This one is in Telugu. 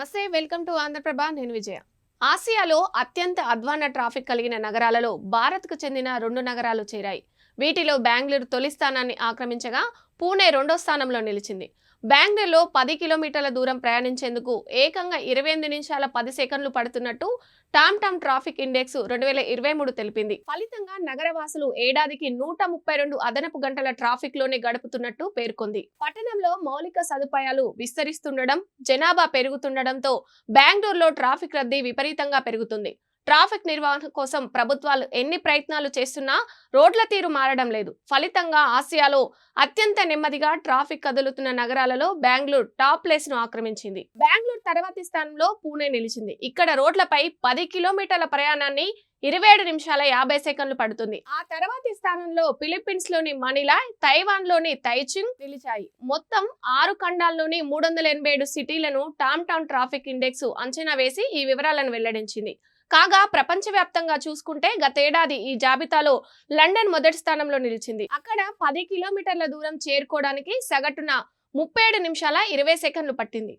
నమస్తే, వెల్కమ్ టు ఆంధ్రప్రభ. నేను విజయ. ఆసియాలో అత్యంత అధ్వాన్న ట్రాఫిక్ కలిగిన నగరాలలో భారత్కు చెందిన 2 నగరాలు చేరాయి. వీటిలో బెంగళూరు తొలి స్థానాన్ని ఆక్రమించగా పూణే రెండో స్థానంలో నిలిచింది. బెంగళూరులో 10 కిలోమీటర్ల దూరం ప్రయాణించేందుకు ఏకంగా 28 నిమిషాల 10 సెకండ్లు పడుతున్నట్టు టామ్ ట్రాఫిక్ ఇండెక్స్ 2023 తెలిపింది. ఫలితంగా నగరవాసులు ఏడాదికి 132 అదనపు గంటల ట్రాఫిక్ లోనే గడుపుతున్నట్టు పేర్కొంది. పట్టణంలో మౌలిక సదుపాయాలు విస్తరిస్తుండడం, జనాభా పెరుగుతుండడంతో బెంగళూరులో ట్రాఫిక్ రద్దీ విపరీతంగా పెరుగుతుంది. ట్రాఫిక్ నిర్వహణ కోసం ప్రభుత్వాలు ఎన్ని ప్రయత్నాలు చేస్తున్నా రోడ్ల తీరు మారడం లేదు. ఫలితంగా ఆసియాలో అత్యంత నెమ్మదిగా ట్రాఫిక్ కదులుతున్న నగరాలలో బెంగళూరు టాప్ ప్లేస్ ను ఆక్రమించింది. బెంగళూరు తర్వాతి స్థానంలో పూణే నిలిచింది. ఇక్కడ రోడ్లపై 10 కిలోమీటర్ల ప్రయాణాన్ని 27 నిమిషాల 50 సెకండ్లు పడుతుంది. ఆ తర్వాతి స్థానంలో ఫిలిప్పీన్స్ లోని మనీలా, తైవాన్ లోని తైచింగ్ నిలిచాయి. మొత్తం 6 ఖండాల్లోని 387 సిటీలను టామ్ ట్రాఫిక్ ఇండెక్స్ అంచనా వేసి ఈ వివరాలను వెల్లడించింది. కాగా ప్రపంచవ్యాప్తంగా చూసుకుంటే గతేడాది ఈ జాబితాలో లండన్ మొదటి స్థానంలో నిలిచింది. అక్కడ 10 కిలోమీటర్ల దూరం చేరుకోవడానికి సగటున 37 నిమిషాల 20 సెకండ్లు పట్టింది.